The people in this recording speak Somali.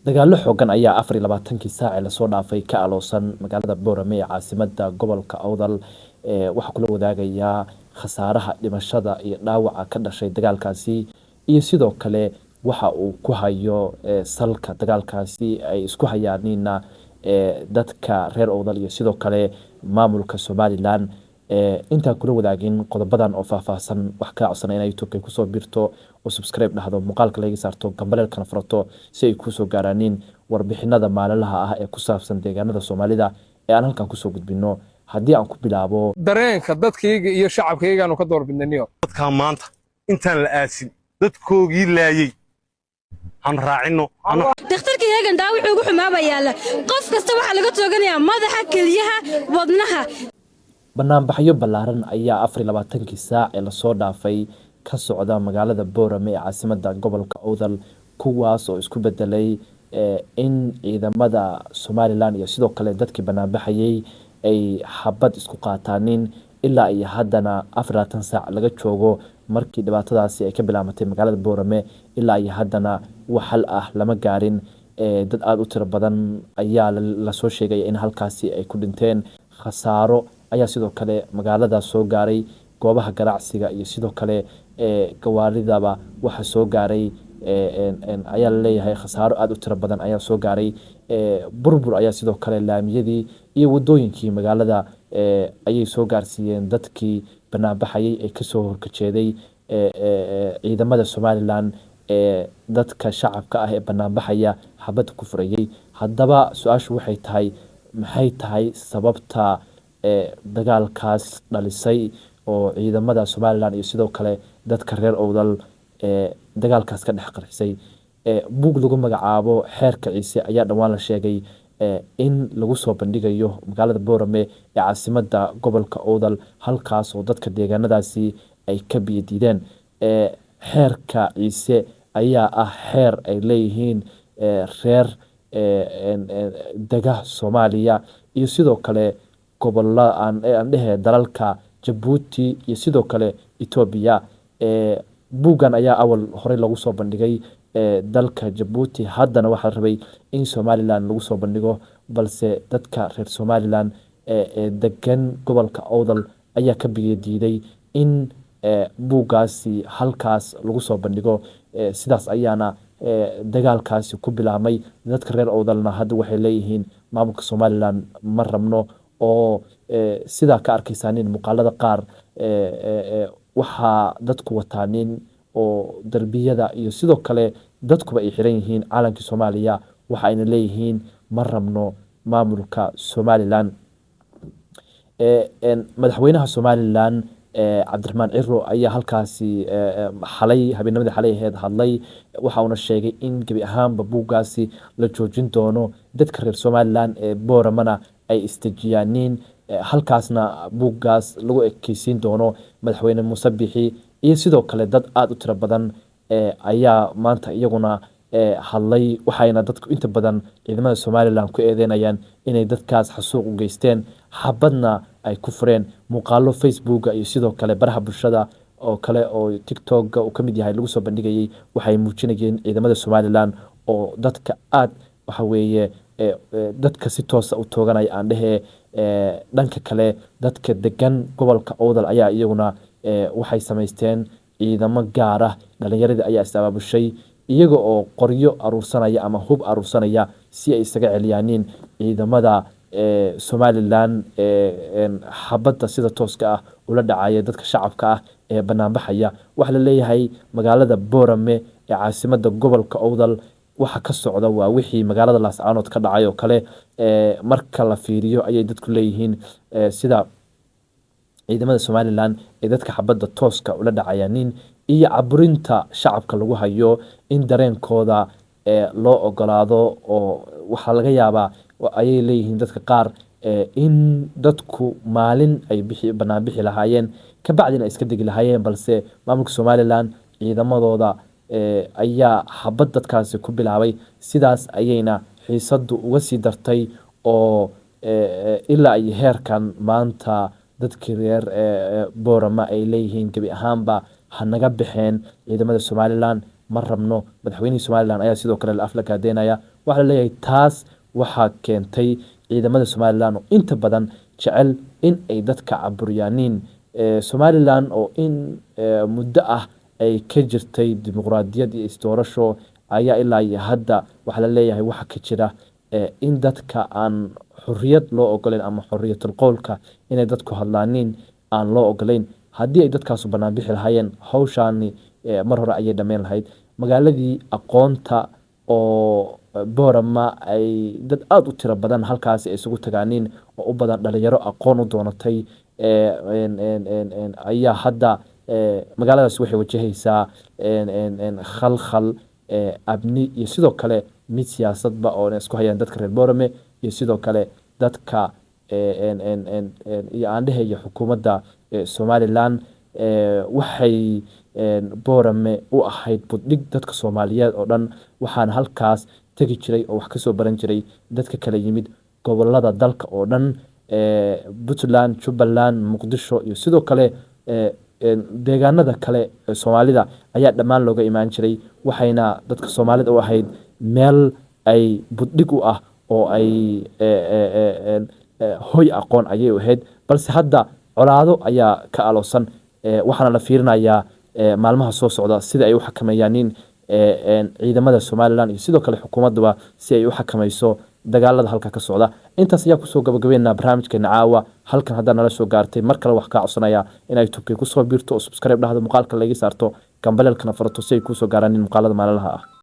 dagaallo xooggan ayaa 24 saac la soo dhaafay ka aloosan magaalada Boorame ee caasimadda gobolka Awdal waxa kula wadaagaya khasaaraha dhimashada iyo dhaawaca ka dhashay dagaalkaasi iyo sidoo kale waxa uu ku hayo salka dagaalkaasi ay isku hayaanina dadka reer Awdal iyo sidoo kale maamulka Somaliland inta kula wadaagin qodobadan oo faahfaahsan wax ka codsan inay YouTube ku soo birto oo subscribe dhahdo muuqaalka laga saarto gambaleelkana furato si ay ku soo gaaraanin warbixinada maalinlaha ah ee ku saabsan deegaanada Soomaalida ee aan halkan ku soo gudbino haddii aan ku bilaabo dareenka dadkayga iyo shacabkayga aanu ka doorbidnayo dadka maanta intaan la aasin dadkoogii laayay aan raacino dhakhtarka yagan dhaawac ugu xumaabayaala qof kasta waxa laga tooganayaa madaxa kaliyaha wadnaha banaanbaxyo ballaaran ayaa 24 saac ee la soo dhaafay ka socda magaalada Boorame ee caasimadda gobolka Awdal kuwaas oo isku bedelay in ciidamada Somaliland iyo sidoo kale dadkii banaanbaxayay ay xabad isku qaataanin ilaa iyo haddana 24 saac laga joogo markii dhibaatadaasi ay ka bilaabatay magaalada Boorame ilaa iyo haddana wax hal ah lama gaarin dad aad u tiro badan ayaa la soo sheegay in halkaasi ay ku dhinteen khasaaro ayaa sidoo kale magaalada soo gaaray goobaha ganacsiga iyo sidoo kale gawaaridaba waxa soo gaaray ayaa la leeyahay khasaaro aad u tiro badan ayaa soo gaaray burbur ayaa sidoo kale laamiyadii iyo wadooyinkii magaalada ayay soo gaarsiiyeen dadkii banaanbaxayay ee ka soo horjeeday ciidamada Somaliland dadka shacabka ah ee banaanbaxaya xabad ku furayay haddaba su'aashu waxay tahay maxay tahay sababta dagaalkaas dhalisay oo ciidamada Somaliland iyo sidoo kale dadka reer Awdal dagaalkaas ka dhex qarxisay buug lagu magacaabo xeerka ciise ayaa dhawaan la sheegay in lagu soo bandhigayo magaalada Boorame ee caasimadda gobolka Awdal halkaas oo dadka deegaanadaasi ay ka biyadiideen xeerka ciise ayaa ah xeer ay leeyihiin reer dega Soomaaliya iyo sidoo kale gobolada aan dhehe dalalka Djibouti iyo sidoo kale Ethiopia buugan ayaa awal hore lagu soo bandhigay dalka Djibouti haddana waxa la rabay in Somaliland lagu soo bandhigo balse dadka reer Somaliland degan gobolka Awdal ayaa ka biyadiiday in buugaasi halkaas lagu soo bandhigo sidaas ayaana dagaalkaasi ku bilaabmay dadka reer Awdalna hadda waxay leeyihiin maamulka Somaliland ma rabno oo sida ka arkaysaaneen muuqaalada qaar waxa dadku wataanin oo darbiyada iyo sidoo kale dadkuba ay xiran yihiin calankii Soomaaliya waxa ayna leeyihiin ma rabno maamulka Somaliland madaxweynaha Somaliland Cabdiraxmaan Ciro ayaa halkaasi habeenimada xalay ahayd hadlay waxa uu sheegay in gabi ahaanba buugaasi la joojin doono dadka reer Somaliland ee Booramana ay istijiyaanin halkaasna buugaas lagu ekeysiin doono madaxweyne Muuse Bixi iyo sidoo kale dad aad u tiro badan ayaa maanta iyaguna hadlay waxayna dadku inta badan ciidamada Somaliland ku eedeynayaan inay dadkaas xasuuq u geysteen xabadna ay ku fureen muuqaalo Facebook iyo sidoo kale baraha bulshada oo kale oo TikTok uu kamid yahay lagu soo bandhigayay waxay muujinayeen ciidamada Somaliland oo dadka aad waxa weeye dadka si toos ah u tooganay aan dhehe dhanka kale dadka degan gobolka Awdal ayaa iyaguna waxay sameysteen ciidamo gaar ah dhalinyaradii ayaa istaabushay iyaga oo qoryo aruursanaya ama hub aruursanaya si ay isaga celiyaanin ciidamada Somaliland xabadda sida tooska ah ula dhacaya dadka shacabka ah ee banaanbaxaya waxa la leeyahay magaalada Boorame ee caasimadda gobolka Awdal waxa ka socda waa wixii magaalada Laascaanood ka dhacay oo kale marka la fiiriyo ayay dadku leeyihiin sida ciidamada Somaliland ee dadka xabadda tooska ula dhacayaanin iyo caburinta shacabka lagu hayo in dareenkooda loo ogolaado oo waxa laga yaabaa ayay leeyihiin dadka qaar in dadku maalin ay banaanbixi lahaayeen ka bacdina iska degi lahaayeen balse maamulka Somaliland ciidamadooda ayaa xabad dadkaasi ku bilaabay sidaas ayayna xiisadu uga sii dartay oo ilaa ay heerkan maanta dadkii reer Boorama ay leeyihiin gabi ahaanba hanaga bixeen ciidamada Somaliland ma rabno madaxweynaha Somaliland ayaa sidoo kale la afla kaadeynaya waxaa la leeyahay taas waxaa keentay ciidamada Somaliland oo inta badan jecel in ay dadka caburyaaniin Somaliland oo in muddo ah ay ka jirtay dimuqraadiyad iyo isdoorasho ayaa ilaa iyo hadda waxaa la leeyahay waxa ka jira in dadka aan xorriyad loo ogoleyn ama xorriyatul qowlka inay dadku hadlaaniin aan loo ogoleyn haddii ay dadkaas banaan bixi lahaayeen hawshaani mar hore ayay dhameen lahayd magaaladii aqoonta oo Boorama ay dad aad u tiro badan halkaas ay isugu tagaaniin oo u badan dhalinyaro aqoon u doonatay ayaa hadda magaaladaas waxay wajahaysaa khalkhal abni iyo sidoo kale mid siyaasadba oo isku hayaan dadka reer Boorame iyo sidoo kale dadka iyo aandhaha xukuumadda Somaliland waxay Boorame u ahayd budhig dadka Soomaaliyeed oo dhan waxaan halkaas tagi jiray oo wax ka soo baran jiray dadka kala yimid gobolada dalka oo dhan Puntland, Jubbaland, Muqdisho iyo sidoo kale deegaanada kale Soomaalida ayaa dhammaan looga imaan jiray waxayna dadka Soomaalida u ahayd meel ay budhig u ah oo ay hoy aqoon ayay u ahayd balse hadda colaado ayaa ka aloosan waxaana la fiirinayaa maalmaha soo socda sida ay u xakameeyaan ciidamada Somaliland iyo sidoo kale xukuumadda si ay u xakamayso dagaalada halka ka socda intaas ayaa ku soo gabagabeynaa barnaamijkeena caawa halkan hadda nala soo gaartay mar kale wax ka codsanaya in ay tubkay ku soo biirto oo subscribe dhahdo muuqaalka laga saarto gambaleelkana farato si ay ku soo gaaraan muuqaalada maalinlaha ah